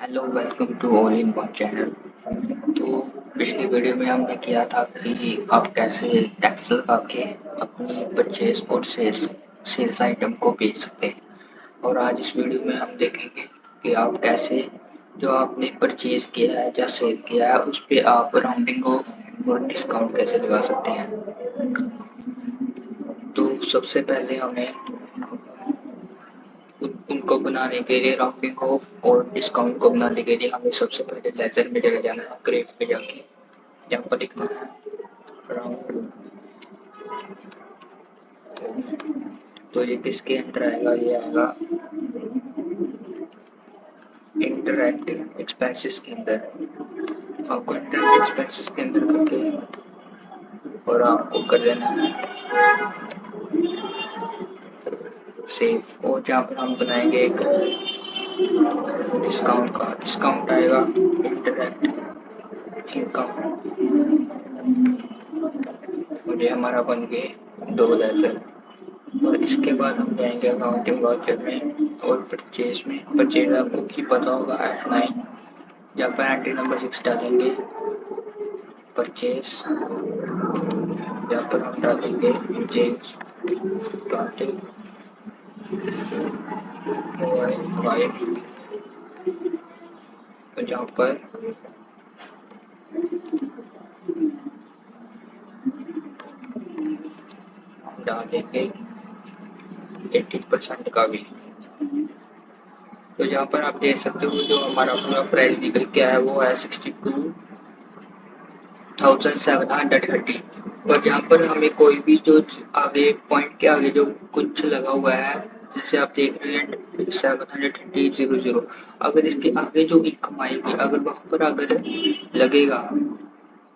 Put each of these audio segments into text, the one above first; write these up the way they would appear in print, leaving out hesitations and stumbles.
Hello welcome to all in one channel. तो पिछली video में हमने किया था कि आप कैसे टैक्स लगा के अपनी परचेज और सेल्स आइटम को बेच सकते हैं। और आज इस वीडियो में हम देखेंगे कि आप कैसे जो आपने परचेज किया है या सेल किया है उस पे आप राउंडिंग ऑफ और डिस्काउंट कैसे लगा सकते हैं। तो सबसे पहले हमें उनको बनाने के लिए राउंडिंग ऑफ और डिस्काउंट को बनाने के लिए हमें सबसे पहले लेजर में चले जाना है, क्रेट पे जाके यहाँ पर लिखना है राउंड। तो ये किसके अंदर आएगा, ये आएगा इंटरैक्टिव एक्सपेंसेस के अंदर। आपको इंटरैक्टिव एक्सपेंसेस के अंदर करके और आपको कर देना है सेव। और जहाँ पर हम बनाएंगे एक डिस्काउंट आएगा इंटरैक्ट इनकम। और ये हमारा बन गए 2000। और इसके बाद हम जाएंगे अकाउंटिंग वाउचर में और परचेज में। परचेज आपको की पता होगा F9, यहाँ पर एंट्री नंबर 6 डालेंगे परचेज। यहाँ पर हम डालेंगे चेंज 20 मोबाइल 5। तो जहाँ पर हम डाल देंगे 80% का भी। तो यहाँ पर आप देख सकते हो जो हमारा पूरा प्राइस निकल के आया वो है 62,730। और जहाँ पर हमें कोई भी जो आगे पॉइंट के आगे जो कुछ लगा हुआ है, जैसे आप देख रहे हैं 730, अगर इसके आगे जो इनकम आएगी अगर वहाँ पर अगर लगेगा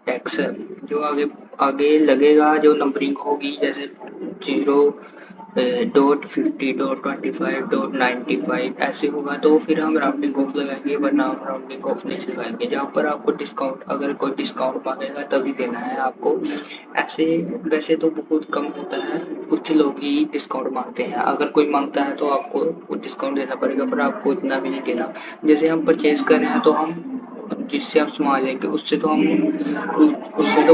टैक्स, जो आगे आगे लगेगा जो नंबरिंग होगी जैसे 0.50.25.95 ऐसे होगा तो फिर हम राउंडिंग ऑफ लगाएंगे, वरना हम राउंडिंग ऑफ नहीं लगाएंगे। जहाँ पर आपको डिस्काउंट अगर कोई डिस्काउंट मांगेगा तभी देना है आपको। ऐसे वैसे तो बहुत कम होता है, कुछ लोग ही डिस्काउंट मांगते हैं। अगर कोई मांगता है तो आपको डिस्काउंट देना पड़ेगा, पर आपको इतना भी नहीं देना। जैसे हम परचेज कर रहे हैं तो हम जिससे हम सामान लेंगे उससे तो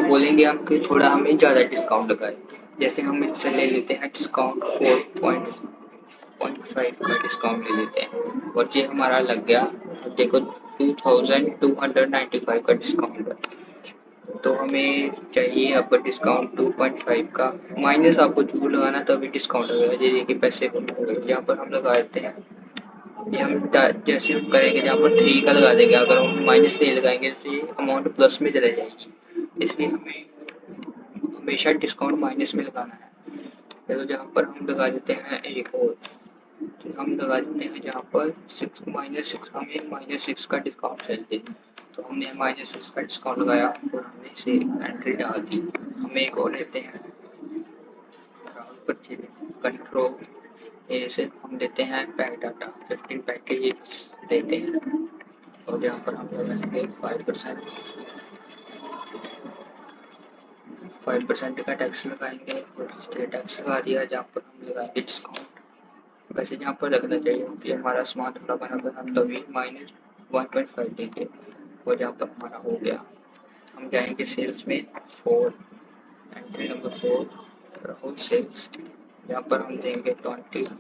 बोलेंगे हम कि थोड़ा हमें ज़्यादा डिस्काउंट लगाए। जैसे हम इससे ले लेते हैं डिस्काउंट 4.5 का डिस्काउंट ले लेते हैं और ये हमारा लग गया। तो देखो 2295 का डिस्काउंट है। तो हमें चाहिए अब डिस्काउंट 2.5 का, माइनस आपको जो लगाना तभी डिस्काउंट लगेगा, जैसे कि पैसे यहाँ पर हम लगा देते हैं। ये हम जैसे हम करेंगे जहाँ पर 3 का लगा देंगे, अगर हम माइनस नहीं लगाएंगे तो ये अमाउंट प्लस में चले जाएगी। इसलिए हमें हमेशा डिस्काउंट माइनस में लगाना है। तो जहाँ पर हम लगा देते हैं एक और, तो हम लगा देते हैं जहाँ पर 6 -6, हमें -6 का डिस्काउंट चाहिए। तो हमने -6 का डिस्काउंट लगाया और हमने इसे एंट्री डाल दी। हमें एक और लेते हैं परचेज कंट्रोल ए से हम देते हैं पैक डाटा 15 पैकेजेस देते हैं। और यहाँ पर हम लगाएंगे 5% का टैक्स लगाएंगे और स्टेट टैक्स लगा दिया। जहाँ पर हम लगाएंगे डिस्काउंट, वैसे जहाँ पर लगना चाहिए कि हमारा सामान थोड़ा बना तभी -1.5 देंगे। और जहाँ पर हमारा हो गया हम जाएंगे सेल्स में 4, एंट्री नंबर 4 राहुल सेल्स। यहाँ पर हम देंगे 20,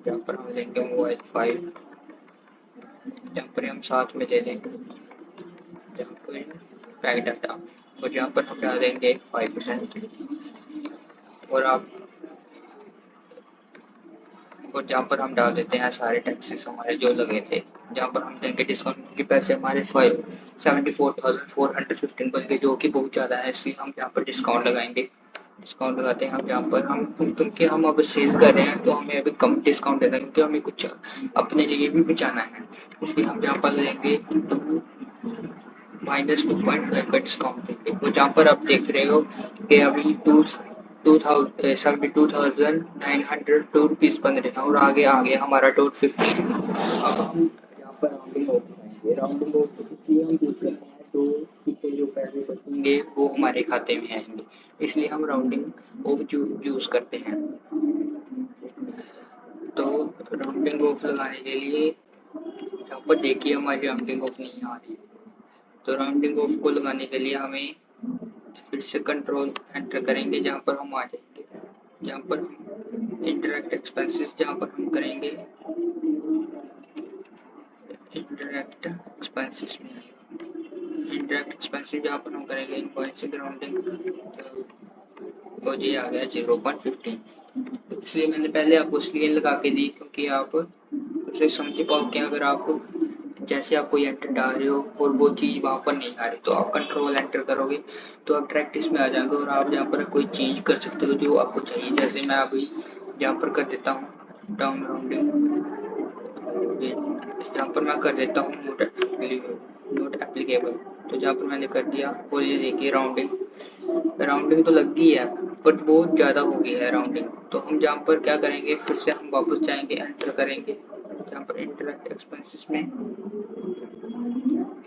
यहाँ पर हम लेंगे मोबाइल 5, यहाँ पर हम साथ में ले लेंगे यहाँ पर पैक डाटा। और यहाँ पर हम डाल देंगे 5%। और आप और जहाँ पर हम डाल देते हैं सारे टैक्सेस हमारे जो लगे थे। जहाँ पर हम देंगे डिस्काउंट के पैसे हमारे 74,415 बन गए, जो कि बहुत ज़्यादा है, इसलिए हम यहाँ पर डिस्काउंट लगाएंगे। डिस्काउंट लगाते हैं हम जहाँ पर हम, क्योंकि हम अब सेल कर रहे हैं तो हमें अभी कम डिस्काउंट देना है, क्योंकि हमें कुछ अपने लिए भी बचाना है। इसलिए हम जहाँ पर लेंगे -2.5 का डिस्काउंट देंगे। तो जहाँ पर आप देख रहे हो कि अभी 72,902 रुपीज़ बन रहे हैं और आगे आगे हमारा 250। अब हम यहाँ पर राउंडिंग ऑफ करेंगे। राउंडिंग ऑफ इसलिए हम यूज करते हैं तो पीछे जो पैसे बचेंगे वो हमारे खाते में आएंगे, इसलिए हम राउंडिंग ऑफ यूज करते हैं। तो राउंडिंग ऑफ लगाने के लिए यहाँ पर देखिए हमारी राउंडिंग ऑफ नहीं आ रही। तो राउंडिंग ऑफ को लगाने के लिए हमें फिर से कंट्रोल एंटर करेंगे, जहाँ पर हम आ जाएंगे, जहाँ पर हम इंटरेक्ट एक्सपेंसेस, जहाँ पर हम करेंगे इंटरेक्ट एक्सपेंसेस में, इंटरेक्ट एक्सपेंसेस जहाँ पर हम करेंगे इनवॉइसिंग राउंडिंग, तो ये आ गया 0.15। तो इसलिए मैंने पहले आपको इसलिए लगा के दी क्योंकि आप उसे समझ पाओ कि अगर आप जैसे आप कोई एंटर डाल रहे हो और वो चीज़ वहाँ पर नहीं आ रही, तो आप कंट्रोल एंटर करोगे तो आप डायरेक्ट इसमें आ जाओगे और आप यहाँ पर कोई चेंज कर सकते हो जो आपको चाहिए। जैसे मैं अभी यहाँ पर कर देता हूँ डाउन राउंडिंग, यहाँ पर मैं कर देता हूँ नोट एप्लीकेबल। तो जहाँ पर मैंने कर दिया और ये देखिए राउंडिंग तो लग गई है बट बहुत ज़्यादा हो गई है राउंडिंग। तो हम जहाँ पर क्या करेंगे, फिर से हम वापस जाएंगे, एंटर करेंगे जहाँ पर इंटरेक्ट एक्सपेंसेस में,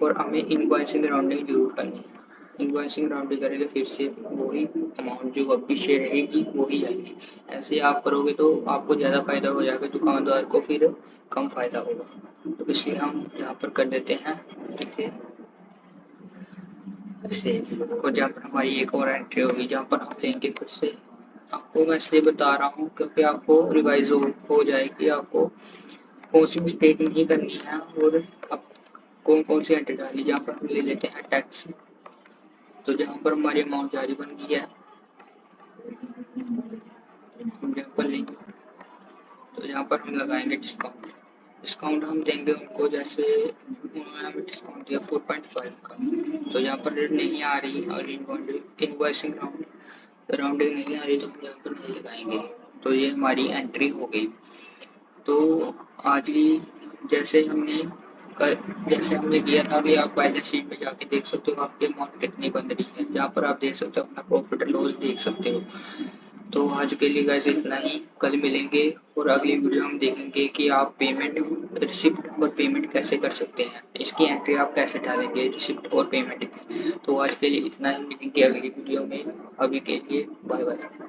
और हमें इनवॉइसिंग राउंडिंग जरूर करनी है। इनवॉइसिंग राउंडिंग करेंगे फिर से वही अमाउंट जो अब पीछे रहेगी वही आएगी। ऐसे आप करोगे तो आपको ज़्यादा फायदा हो जाएगा, दुकानदार को फिर कम फायदा होगा। तो इसलिए हम यहाँ पर कर देते हैं इसे सेव, और जहाँ पर हमारी एक और एंट्री होगी जहाँ पर हम लेंगे फिर से। आपको मैं इसलिए बता रहा हूँ क्योंकि आपको रिवाइज हो जाएगी, आपको कौन सी मिस्टेक नहीं करनी है और आप कौन कौन सी एंट्री डाली। जहाँ पर हम ले लेते हैं टैक्स, तो जहाँ पर हमारी अमाउंट जारी बन गई है हम यहाँ पर लेंगे, तो यहाँ पर हम लगाएंगे डिस्काउंट। डिस्काउंट हम देंगे उनको, जैसे उन्होंने हमें डिस्काउंट दिया 4.5 का, तो यहाँ पर रेट नहीं आ रही और इनवॉइसिंग राउंडिंग नहीं आ रही तो हम यहाँ पर नहीं लगाएंगे। तो ये हमारी एंट्री हो गई। तो आज की जैसे हमने किया था कि आप बैलेंस शीट में जाके देख सकते हो आपकी अमाउंट कितनी बन रही है, जहाँ पर आप देख सकते हो अपना प्रॉफिट लॉस देख सकते हो। तो आज के लिए गाइस इतना ही, कल मिलेंगे और अगली वीडियो हम देखेंगे कि आप पेमेंट रिसिप्ट और पेमेंट कैसे कर सकते हैं, इसकी एंट्री आप कैसे डालेंगे रिसिप्ट और पेमेंट की। तो आज के लिए इतना ही, मिलेंगे अगली वीडियो में, अभी के लिए बाय बाय।